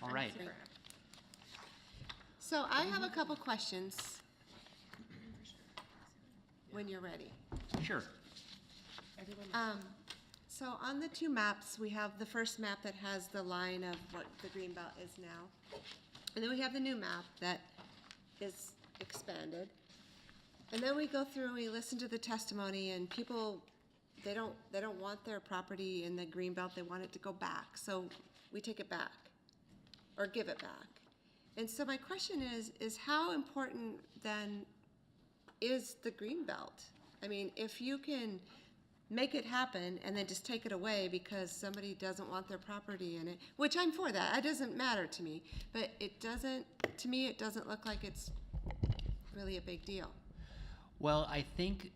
All right. So I have a couple questions when you're ready. Sure. So on the two maps, we have the first map that has the line of what the greenbelt is now. And then we have the new map that is expanded. And then we go through and we listen to the testimony, and people, they don't want their property in the greenbelt, they want it to go back. So we take it back or give it back. And so my question is how important then is the greenbelt? I mean, if you can make it happen and then just take it away because somebody doesn't want their property in it, which I'm for that, it doesn't matter to me, but it doesn't look like it's really a big deal. Well, I think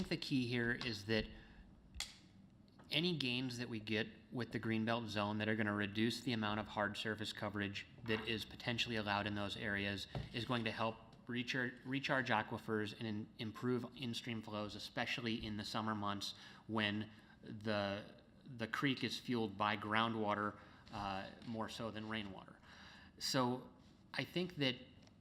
the key here is that any gains that we get with the Greenbelt zone that are going to reduce the amount of hard surface coverage that is potentially allowed in those areas is going to help recharge aquifers and improve in-stream flows, especially in the summer months when the creek is fueled by groundwater more so than rainwater. So I think that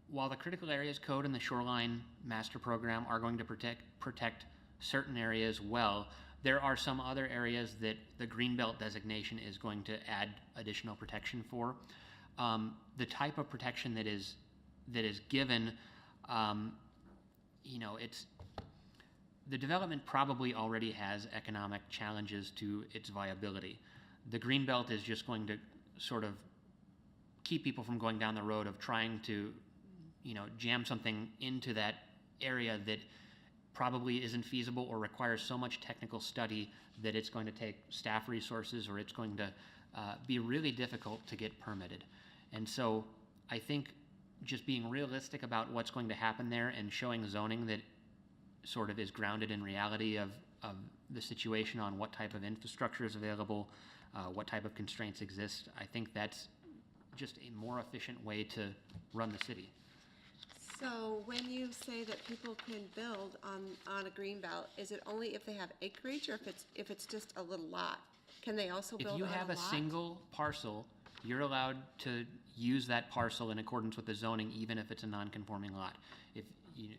while the Critical Areas Code and the Shoreline Master Program are going to protect certain areas well, there are some other areas that the Greenbelt designation is going to add additional protection for. The type of protection that is given, it's the development probably already has economic challenges to its viability. The Greenbelt is just going to sort of keep people from going down the road of trying to, jam something into that area that probably isn't feasible or requires so much technical study that it's going to take staff resources or it's going to be really difficult to get permitted. And so I think just being realistic about what's going to happen there and showing zoning that sort of is grounded in reality of the situation on what type of infrastructure is available, what type of constraints exist, I think that's just a more efficient way to run the city. So when you say that people can build on a greenbelt, is it only if they have acreage or if it's just a little lot? Can they also build on a lot? If you have a single parcel, you're allowed to use that parcel in accordance with the zoning, even if it's a non-conforming lot. If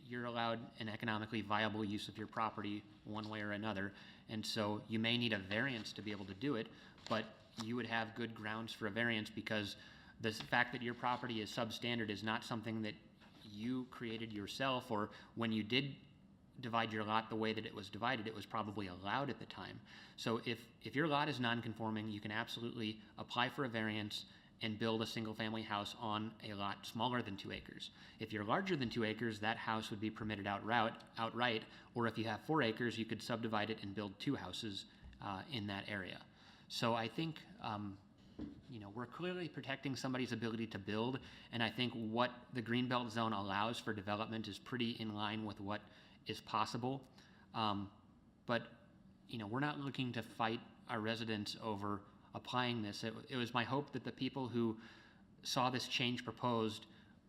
you're allowed an economically viable use of your property one way or another, and so you may need a variance to be able to do it, but you would have good grounds for a variance because the fact that your property is substandard is not something that you created yourself, or when you did divide your lot the way that it was divided, it was probably allowed at the time. So if your lot is non-conforming, you can absolutely apply for a variance and build a single-family house on a lot smaller than 2 acres. If you're larger than 2 acres, that house would be permitted outright, or if you have 4 acres, you could subdivide it and build 2 houses in that area. So I think we're clearly protecting somebody's ability to build, and I think what the Greenbelt zone allows for development is pretty in line with what is possible. But we're not looking to fight our residents over applying this. It was my hope that the people who saw this change proposed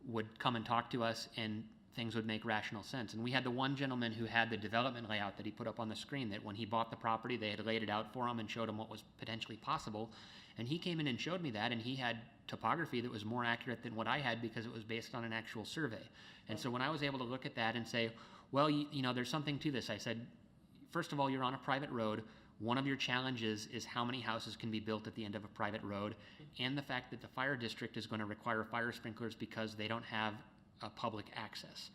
would come and talk to us and things would make rational sense. And we had the one gentleman who had the development layout that he put up on the screen, that when he bought the property, they had laid it out for him and showed him what was potentially possible. And he came in and showed me that, and he had topography that was more accurate than what I had because it was based on an actual survey. And so when I was able to look at that and say, well, there's something to this, I said, first of all, you're on a private road. One of your challenges is how many houses can be built at the end of a private road, and the fact that the fire district is going to require fire sprinklers because they don't have a public access.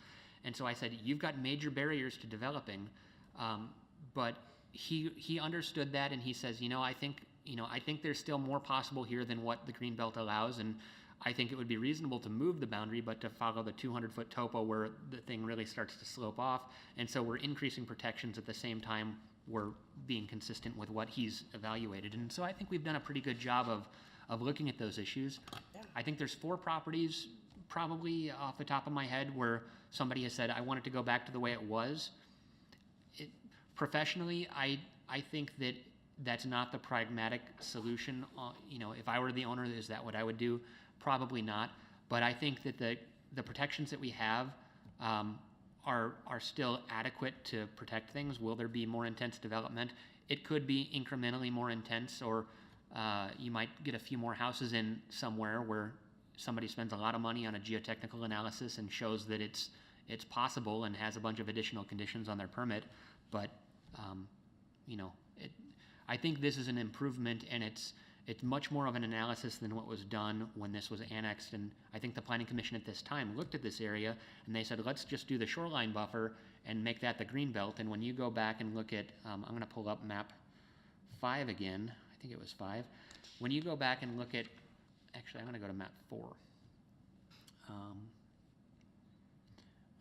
And so I said, you've got major barriers to developing, but he understood that, and he says, I think there's still more possible here than what the Greenbelt allows, and I think it would be reasonable to move the boundary, but to follow the 200-foot topo where the thing really starts to slope off. And so we're increasing protections at the same time we're being consistent with what he's evaluated. And so I think we've done a pretty good job of looking at those issues. Yeah. I think there's 4 properties, probably off the top of my head, where somebody has said, I want it to go back to the way it was. Professionally, I think that that's not the pragmatic solution. If I were the owner, is that what I would do? Probably not. But I think that the protections that we have are still adequate to protect things. Will there be more intense development? It could be incrementally more intense, or You might get a few more houses in somewhere where somebody spends a lot of money on a geotechnical analysis and shows that it's possible and has a bunch of additional conditions on their permit. But, you know, I think this is an improvement, and it's much more of an analysis than what was done when this was annexed. And I think the Planning Commission at this time looked at this area and they said, let's just do the shoreline buffer and make that the green belt. And when you go back and look at, I'm going to pull up map 5 again. I think it was 5. When you go back and look at, actually, I'm going to go to map 4. When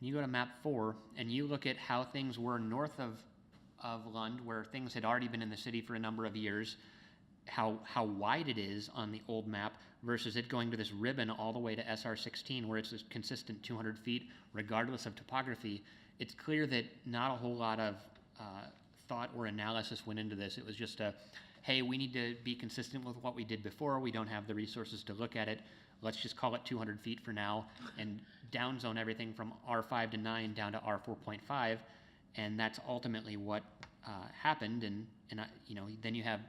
you go to map 4 and you look at how things were north of Lund, where things had already been in the city for a number of years, how wide it is on the old map versus it going to this ribbon all the way to SR 16 where it's a consistent 200 feet regardless of topography, it's clear that not a whole lot of thought or analysis went into this. It was just hey, we need to be consistent with what we did before. We don't have the resources to look at it. Let's just call it 200 feet for now and downzone everything from R5 to 9 down to R4.5. And that's ultimately what happened. And you know, then you have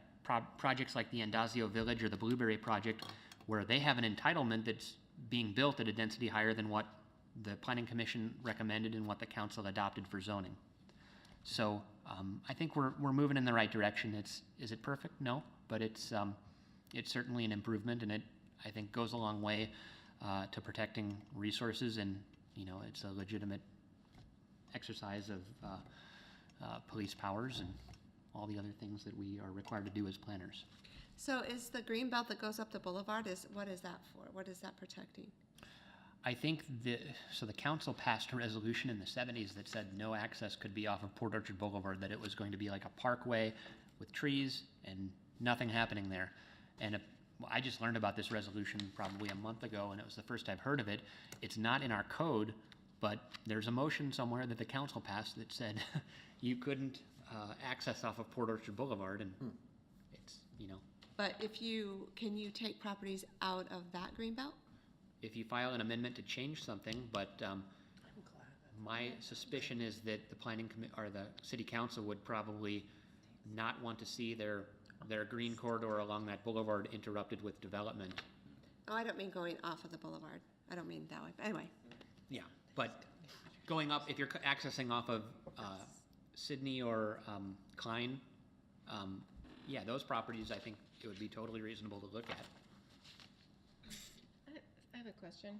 projects like the Andazio Village or the Blueberry Project, where they have an entitlement that's being built at a density higher than what the Planning Commission recommended and what the council adopted for zoning. So I think we're moving in the right direction. Is it perfect? No, but it's certainly an improvement, and it, I think, goes a long way to protecting resources, and you know, it's a legitimate exercise of police powers and all the other things that we are required to do as planners. So is the green belt that goes up the boulevard, what is that for? What is that protecting? I think the council passed a resolution in the 70s that said no access could be off of Port Orchard Boulevard, that it was going to be like a parkway with trees and nothing happening there. And I just learned about this resolution probably a month ago, and it was the first I've heard of it. It's not in our code, but there's a motion somewhere that the council passed that said you couldn't access off of Port Orchard Boulevard, and it's, you know. But can you take properties out of that green belt? If you file an amendment to change something, but my suspicion is that the or the city council would probably not want to see their green corridor along that boulevard interrupted with development. Oh, I don't mean going off of the boulevard. I don't mean that way. But anyway. Yeah, but going up, if you're accessing off of Sydney or Klein, yeah, those properties, I think it would be totally reasonable to look at. I have a question.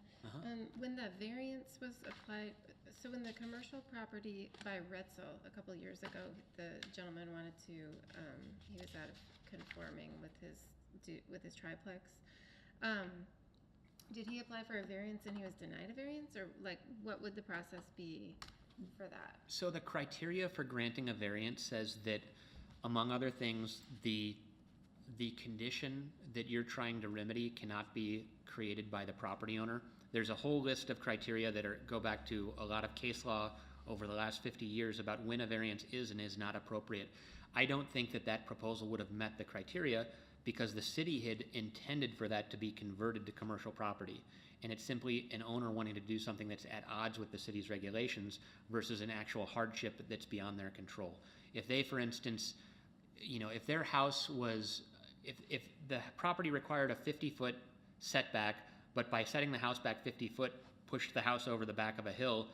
When the variance was applied, so when the commercial property by Retzel a couple years ago, the gentleman wanted to, he was out of conforming with his triplex. Did he apply for a variance and he was denied a variance, or like what would the process be for that? So the criteria for granting a variance says that, among other things, the condition that you're trying to remedy cannot be created by the property owner. There's a whole list of criteria that go back to a lot of case law over the last 50 years about when a variance is and is not appropriate. I don't think that proposal would have met the criteria because the city had intended for that to be converted to commercial property. And it's simply an owner wanting to do something that's at odds with the city's regulations versus an actual hardship that's beyond their control. If they, for instance, you know, if their house was, if the property required a 50-foot setback, but by setting the house back 50 foot, pushed the house over the back of a hill,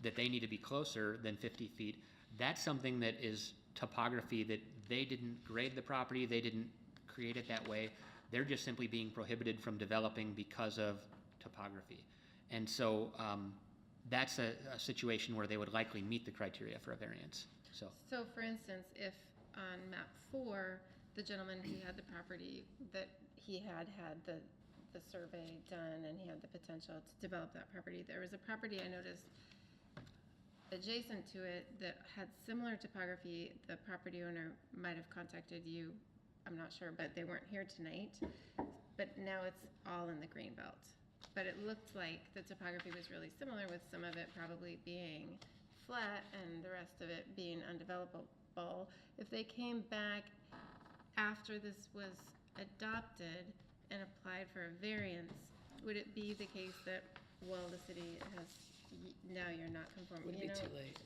that they need to be closer than 50 feet, that's something that is topography that they didn't grade the property, they didn't create it that way. They're just simply being prohibited from developing because of topography. And so that's a situation where they would likely meet the criteria for a variance. So for instance, if on map 4, the gentleman, he had the property that he had the survey done and he had the potential to develop that property. There was a property I noticed adjacent to it that had similar topography. The property owner might have contacted you, I'm not sure, but they weren't here tonight. But now it's all in the green belt. But it looked like the topography was really similar, with some of it probably being flat and the rest of it being undevelopable. If they came back after this was adopted and applied for a variance, would it be the case that, well, the city has now you're not conforming, Would it you be know? too late?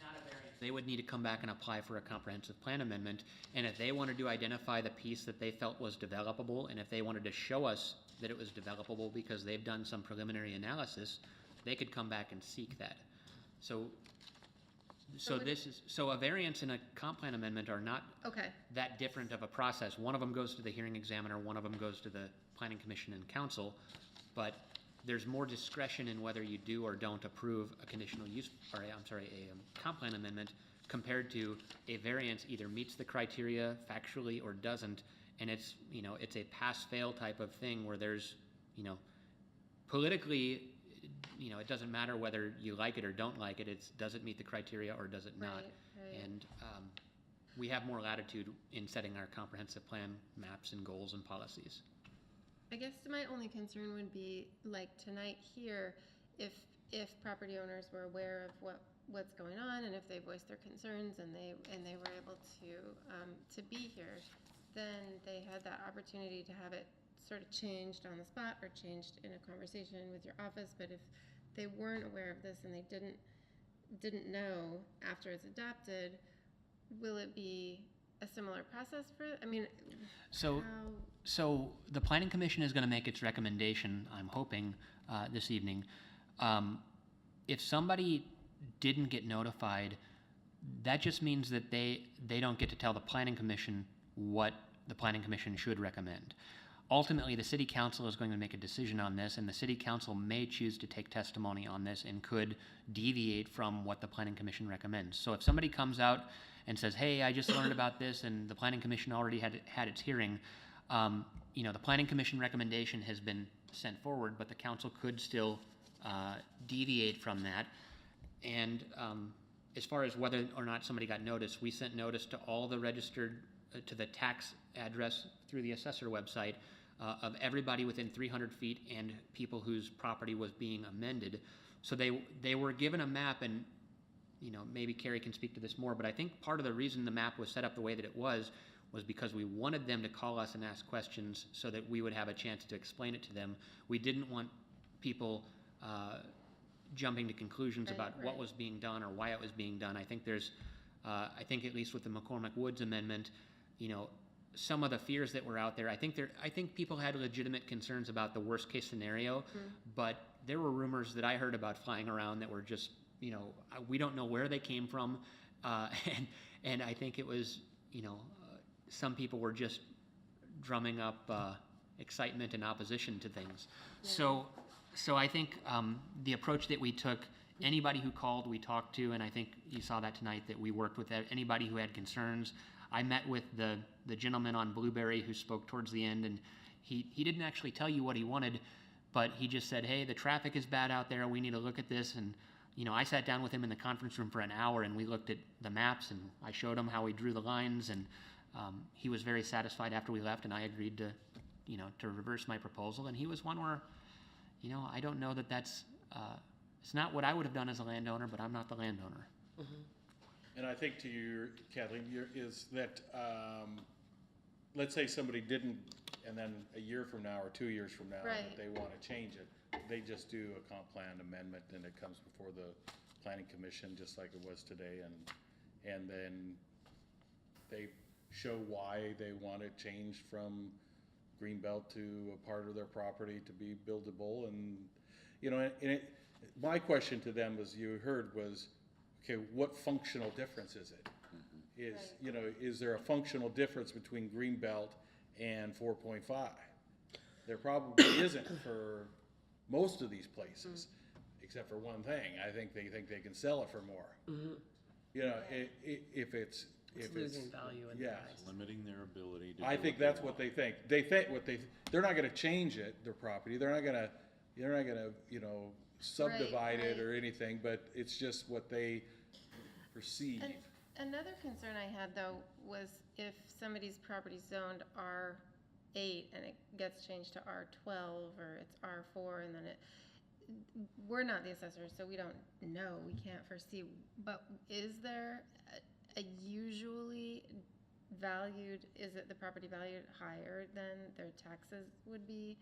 They would need to come back and apply for a comprehensive plan amendment, and if they wanted to identify the piece that they felt was developable, and if they wanted to show us that it was developable because they've done some preliminary analysis, they could come back and seek that. So a variance and a comp plan amendment are not Okay, that different of a process. One of them goes to the hearing examiner, one of them goes to the planning commission and council, but there's more discretion in whether you do or don't approve a conditional use, or a comp plan amendment compared to a variance either meets the criteria factually or doesn't, and it's, it's a pass-fail type of thing where there's, politically, it doesn't matter whether you like it or don't like it, does it meet the criteria or does it not? right. And we have more latitude in setting our comprehensive plan maps and goals and policies. I guess my only concern would be, like tonight here, if property owners were aware of what's going on, and if they voiced their concerns and they were able to be here, then they had that opportunity to have it sort of changed on the spot or changed in a conversation with your office. But if they weren't aware of this and they didn't know after it's adopted, will it be a similar process for, I mean, So, how? so the planning commission is gonna make its recommendation, I'm hoping, this evening. If somebody didn't get notified, that just means that they don't get to tell the planning commission what the planning commission should recommend. Ultimately, the city council is going to make a decision on this, and the city council may choose to take testimony on this and could deviate from what the planning commission recommends. So if somebody comes out and says, hey, I just learned about this and the planning commission already had its hearing, the planning commission recommendation has been sent forward, but the council could still deviate from that. And as far as whether or not somebody got notice, we sent notice to all the registered, to the tax address through the assessor website of everybody within 300 feet and people whose property was being amended. So they were given a map, and maybe Carrie can speak to this more, but I think part of the reason the map was set up the way that it was because we wanted them to call us and ask questions so that we would have a chance to explain it to them. We didn't want people jumping to conclusions about what was being done or why it was being done. I think there's, I think at least with the McCormick Woods amendment, some of the fears that were out there, I think people had legitimate concerns about the worst case scenario, but there were rumors that I heard about flying around that were just, we don't know where they came from, and I think it was, some people were just drumming up excitement and opposition to things. Yeah. So I think the approach that we took, anybody who called, we talked to, and I think you saw that tonight, that we worked with anybody who had concerns. I met with the gentleman on Blueberry who spoke towards the end, and he didn't actually tell you what he wanted, but he just said, hey, the traffic is bad out there, we need to look at this. And I sat down with him in the conference room for an hour, and we looked at the maps, and I showed him how we drew the lines, and he was very satisfied after we left, and I agreed to reverse my proposal. And he was one where, I don't know that that's, it's not what I would have done as a landowner, but I'm not the landowner. Mm-hmm. And I think to you, Kathleen, is that, let's say somebody didn't, and then a year from now or 2 years from now, Right. that they want to change it, they just do a comp plan amendment, and it comes before the planning commission, just like it was today, and then they show why they want it changed from greenbelt to a part of their property to be buildable, and my question to them, as you heard, was, okay, what functional difference is it? Is there a functional difference between greenbelt and 4.5? There probably isn't for most of these places, except for one thing. I think they can sell it for more. If it's losing value in their eyes. Limiting their ability to. I think that's what they think. They're not going to change it, their property. They're not going to subdivide it or anything, but it's just what they perceive. And another concern I had, though, was if somebody's property zoned R8 and it gets changed to R12 or it's R4, and then we're not the assessors, so we don't know, we can't foresee, but is there a usually valued, is it the property valued higher than their taxes would be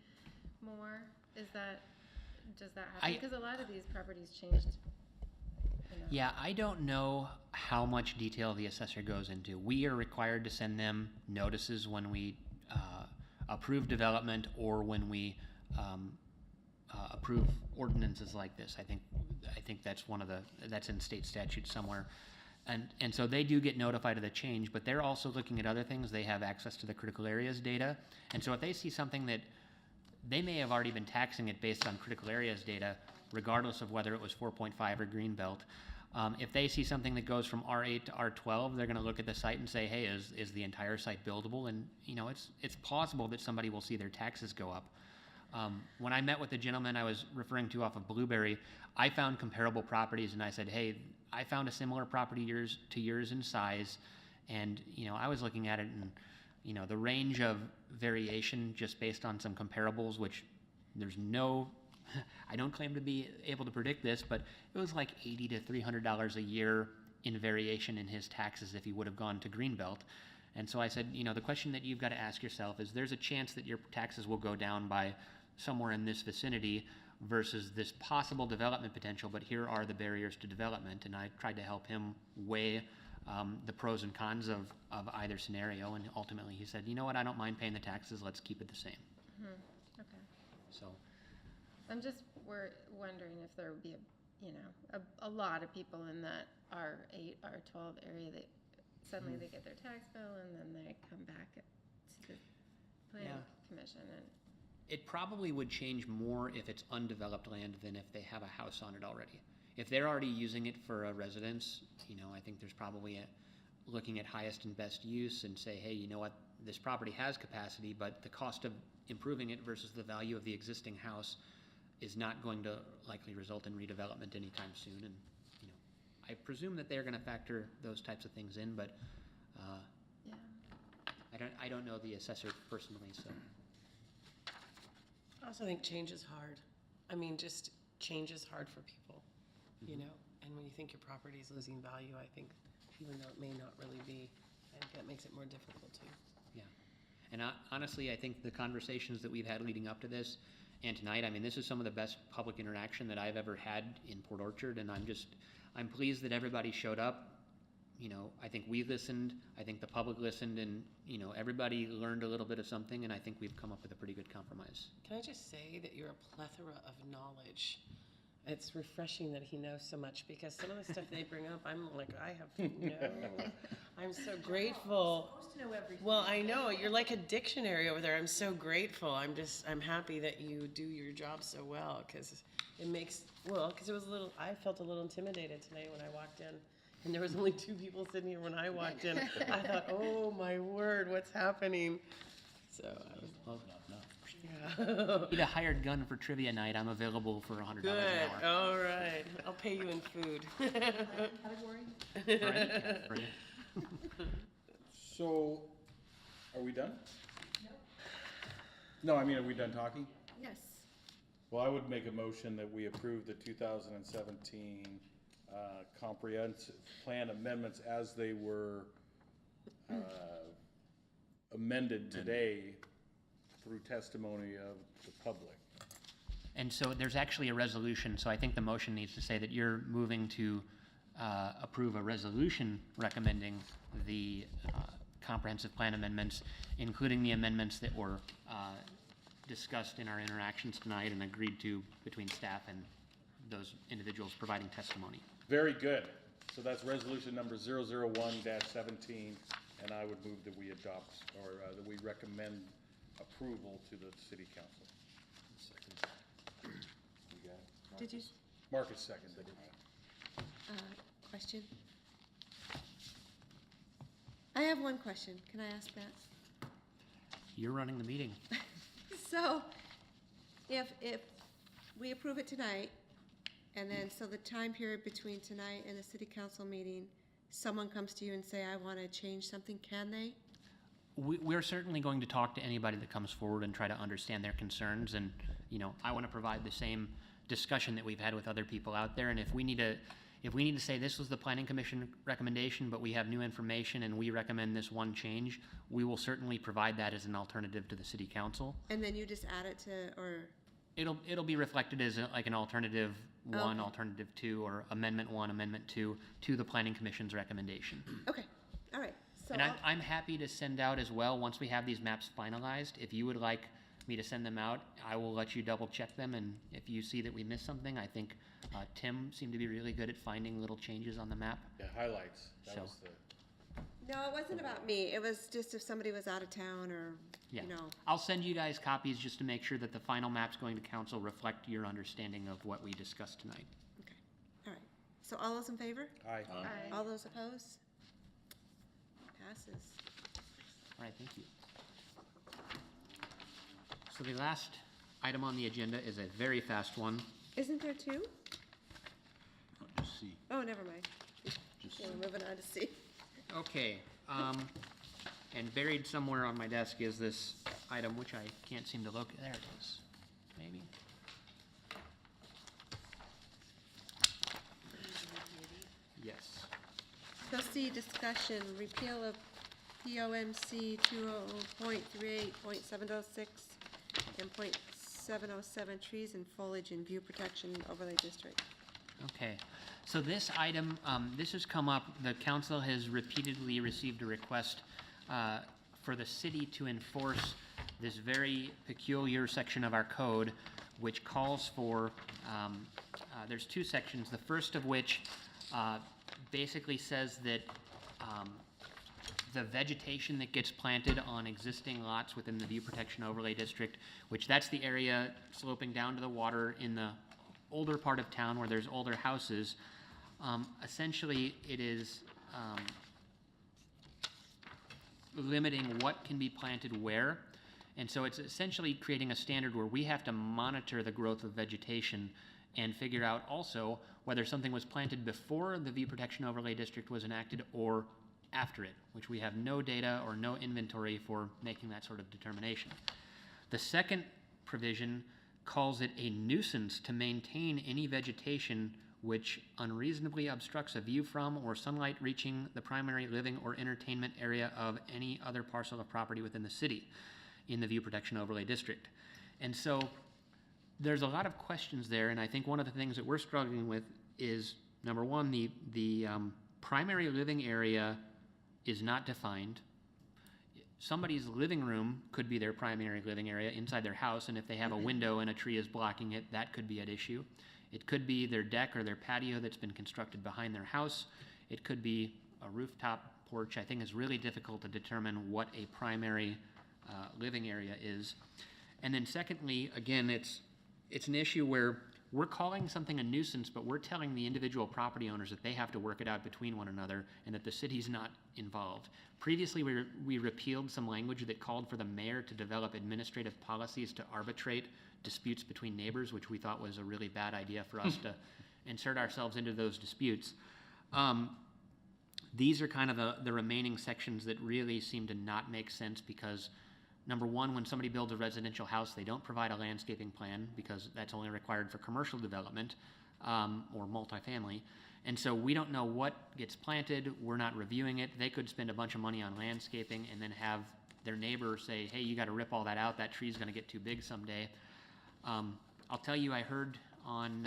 more? Does that happen? Because a lot of these properties changed Yeah, I don't know how much detail the assessor goes into. We are required to send them notices when we approve development or when we approve ordinances like this. I think that's that's in state statute somewhere. And so they do get notified of the change, but they're also looking at other things. They have access to the critical areas data. And so if they see something that they may have already been taxing it based on critical areas data, regardless of whether it was 4.5 or Greenbelt. If they see something that goes from R8 to R12, they're going to look at the site and say, hey, is the entire site buildable? And, it's possible that somebody will see their taxes go up. When I met with the gentleman I was referring to off of Blueberry, I found comparable properties and I said, hey, I found a similar property to yours in size. And, I was looking at it and, the range of variation just based on some comparables, which there's no, I don't claim to be able to predict this, but it was like $80 to $300 a year in variation in his taxes if he would have gone to Greenbelt. And so I said, the question that you've got to ask yourself is there's a chance that your taxes will go down by somewhere in this vicinity versus this possible development potential, but here are the barriers to development. And I tried to help him weigh the pros and cons of either scenario. And ultimately he said, you know what, I don't mind paying the taxes. Let's keep it the same. Okay. So. I'm just, we're wondering if there would be a lot of people in that R8, R12 area that suddenly they get their tax bill and then they come back to the planning commission and. It probably would change more if it's undeveloped land than if they have a house on it already. If they're already using it for a residence, I think there's probably looking at highest and best use and say, hey, you know what, this property has capacity, but the cost of improving it versus the value of the existing house is not going to likely result in redevelopment anytime soon. And, I presume that they're going to factor those types of things in, but I don't know the assessor personally, so. I also think change is hard. I mean, just change is hard for people, and when you think your property is losing value, I think even though it may not really be, I think that makes it more difficult too. Yeah. And honestly, I think the conversations that we've had leading up to this and tonight, this is some of the best public interaction that I've ever had in Port Orchard, and I'm pleased that everybody showed up. I think we listened, I think the public listened, and, everybody learned a little bit of something, and I think we've come up with a pretty good compromise. Can I just say that you're a plethora of knowledge? It's refreshing that he knows so much, because some of the stuff they bring up, I'm like, I have to know. I'm so grateful. You're supposed to know everything. Well, I know, you're like a dictionary over there. I'm so grateful. I'm happy that you do your job so well, because it makes, because I felt a little intimidated tonight when I walked in. And there was only 2 people sitting here when I walked in. I thought, oh my word, what's happening? So I was, yeah. Need a hired gun for trivia night. I'm available for $100 Good, an hour. all right. I'll pay you in food. Category? So, are we done? No, are we done talking? Yes. Well, I would make a motion that we approve the 2017 comprehensive plan amendments as they were amended today through testimony of the public. And so there's actually a resolution, so I think the motion needs to say that you're moving to approve a resolution recommending the comprehensive plan amendments, including the amendments that were discussed in our interactions tonight and agreed to between staff and those individuals providing testimony. Very good. So that's resolution number 001-17, and I would move that we adopt, or that we recommend approval to the city council. Second. You got it? Did you, Marcus seconded it. question? I have one question. Can I ask that? You're running the meeting. So, if we approve it tonight, and then, so the time period between tonight and the city council meeting, someone comes to you and say, I want to change something, can they? We're certainly going to talk to anybody that comes forward and try to understand their concerns, and, I want to provide the same discussion that we've had with other people out there, and if we need to say this was the planning commission recommendation, but we have new information and we recommend this one change, we will certainly provide that as an alternative to the city council. And then you just add it to, or? it'll be reflected as like an alternative one, Okay. alternative two, or amendment one, amendment two, to the planning commission's recommendation. Okay, all right, so And I'll, I'm happy to send out as well, once we have these maps finalized, if you would like me to send them out, I will let you double check them, and if you see that we missed something, I think, Tim seemed to be really good at finding little changes on the map. Yeah, highlights, that So- was the, no, it wasn't about me, it was just if somebody was out of town or, Yeah. you know, I'll send you guys copies just to make sure that the final maps going to council reflect your understanding of what we discussed tonight. okay, all right. So all those in favor? aye. Aye. All those opposed? Passes. All right, thank you. So the last item on the agenda is a very fast one. Isn't there two? Just see, Oh, never mind. just Yeah, we're moving on to C. Okay, and buried somewhere on my desk is this item, which I can't seem to locate. There it is, maybe. Yes. So C, discussion, repeal of POMC 200.38.706 and .707 trees and foliage and view protection overlay district. Okay, so this item, this has come up, the council has repeatedly received a request for the city to enforce this very peculiar section of our code, which calls for, there's two sections, the first of which basically says that the vegetation that gets planted on existing lots within the view protection overlay district, which that's the area sloping down to the water in the older part of town where there's older houses, essentially it is limiting what can be planted where. And so it's essentially creating a standard where we have to monitor the growth of vegetation and figure out also whether something was planted before the view protection overlay district was enacted or after it, which we have no data or no inventory for making that sort of determination. The second provision calls it a nuisance to maintain any vegetation which unreasonably obstructs a view from or sunlight reaching the primary living or entertainment area of any other parcel of property within the city in the view protection overlay district. And so there's a lot of questions there, and I think one of the things that we're struggling with is, number one, the primary living area is not defined. Somebody's living room could be their primary living area inside their house, and if they have a window and a tree is blocking it, that could be at issue. It could be their deck or their patio that's been constructed behind their house. It could be a rooftop porch. I think it's really difficult to determine what a primary living area is. And then secondly, again, it's an issue where we're calling something a nuisance, but we're telling the individual property owners that they have to work it out between one another and that the city's not involved. Previously, we repealed some language that called for the mayor to develop administrative policies to arbitrate disputes between neighbors, which we thought was a really bad idea for us to insert ourselves into those disputes. These are kind of the remaining sections that really seem to not make sense because, number one, when somebody builds a residential house, they don't provide a landscaping plan because that's only required for commercial development or multifamily. And so we don't know what gets planted. We're not reviewing it. They could spend a bunch of money on landscaping and then have their neighbor say, hey, you got to rip all that out. That tree's going to get too big someday. I'll tell you, I heard on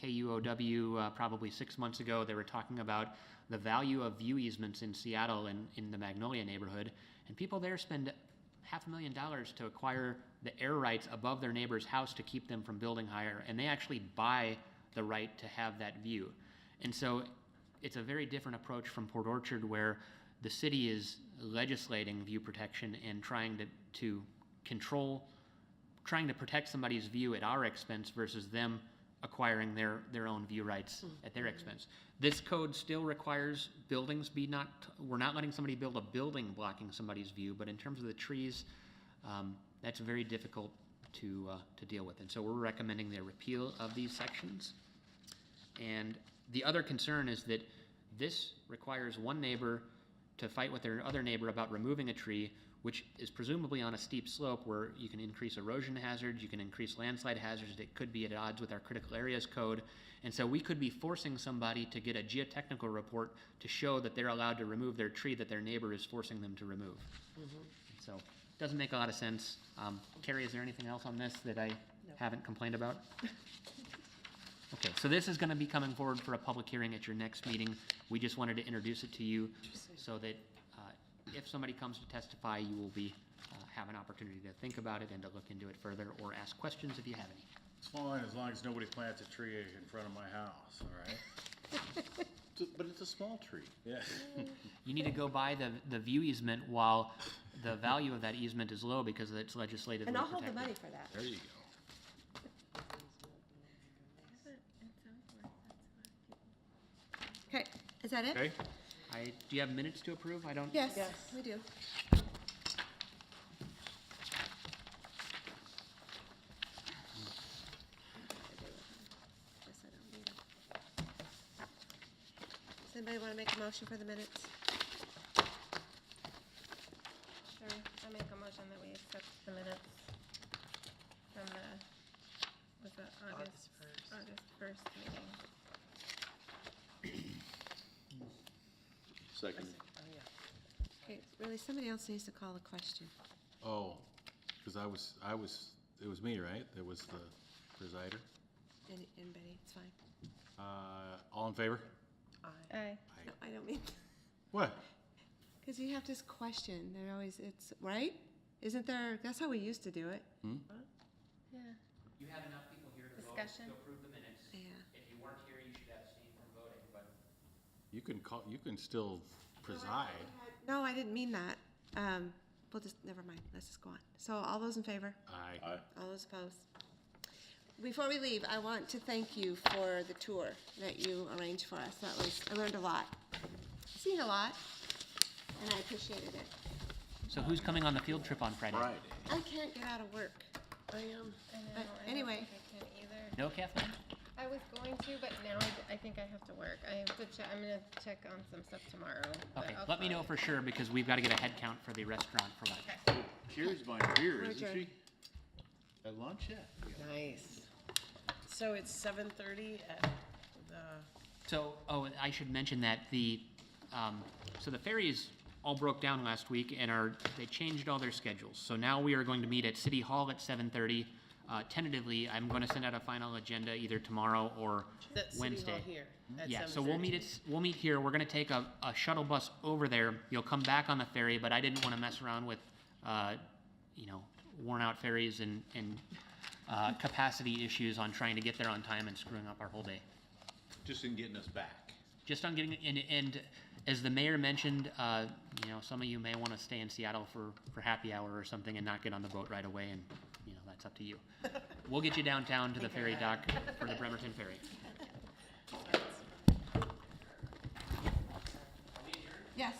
KUOW probably 6 months ago, they were talking about the value of view easements in Seattle and in the Magnolia neighborhood. And people there spend $500,000 to acquire the air rights above their neighbor's house to keep them from building higher. And they actually buy the right to have that view. And so it's a very different approach from Port Orchard, where the city is legislating view protection and trying to control, trying to protect somebody's view at our expense versus them acquiring their own view rights at their expense. This code still requires buildings be not, we're not letting somebody build a building blocking somebody's view, but in terms of the trees, that's very difficult to deal with. And so we're recommending the repeal of these sections. And the other concern is that this requires one neighbor to fight with their other neighbor about removing a tree, which is presumably on a steep slope where you can increase erosion hazards, you can increase landslide hazards that could be at odds with our critical areas code. And so we could be forcing somebody to get a geotechnical report to show that they're allowed to remove their tree that their neighbor is forcing them to remove. So doesn't make a lot of sense. Carrie, is there anything else on this that I haven't complained about? Okay, so this is gonna be coming forward for a public hearing at your next meeting. We just wanted to introduce it to you so that, if somebody comes to testify, you will have an opportunity to think about it and to look into it further or ask questions if you have any. It's fine as long as nobody plants a tree in front of my house, all right? But it's a small tree. Yeah. You need to go buy the view easement while the value of that easement is low because it's legislatively And I'll hold the protected. money for that. There you go. Okay, is that it? Okay, Do you have minutes to approve? I don't. Yes, Yes. we do. Guess I don't need 'em. Does anybody want to make a motion for the minutes? Sure, I make a motion that we accept the minutes from the, was that August 1st meeting. Second. Okay, really, somebody else needs to call the question. Oh, because it was me, right? That was the presider. Anybody, it's fine. All in favor? Aye. No, I don't mean, What? because you have this question, they're always, it's, right? Isn't there, that's how we used to do it. Yeah. You have enough people here to Discussion. approve the minutes. Yeah. If you weren't here, you should abstain from voting, but. You can still preside. No, I didn't mean that. We'll just, never mind, let's just go on. So all those in favor? Aye. All those opposed? Before we leave, I want to thank you for the tour that you arranged for us. I learned a lot. Seen a lot, and I appreciated it. So who's coming on the field trip on Friday? Friday. I can't get out of work. I am. I know, But I don't anyway. think I can either. No, Kathleen? I was going to, but now I think I have to work. I have to check, I'm gonna check on some stuff tomorrow. but Okay, I'll let me call know you. for sure because we've got to get a head count for the restaurant for lunch. Okay. Carrie's buying beer, We're isn't adjourned. she? At lunch, yeah. Nice. So it's 7:30 at the, So, and I should mention that so the ferries all broke down last week and they changed all their schedules. So now we are going to meet at City Hall at 7:30. Tentatively, I'm going to send out a final agenda either tomorrow or that City Wednesday. Hall here at Yeah, so we'll 7:30. meet here. We're gonna take a shuttle bus over there. You'll come back on the ferry, but I didn't wanna mess around with, worn out ferries and capacity issues on trying to get there on time and screwing up our whole day. Just in getting us back. Just on getting, and as the mayor mentioned, some of you may wanna stay in Seattle for happy hour or something and not get on the boat right away, and, that's up to you. We'll get you downtown to the ferry dock for the Bremerton Ferry. Yes.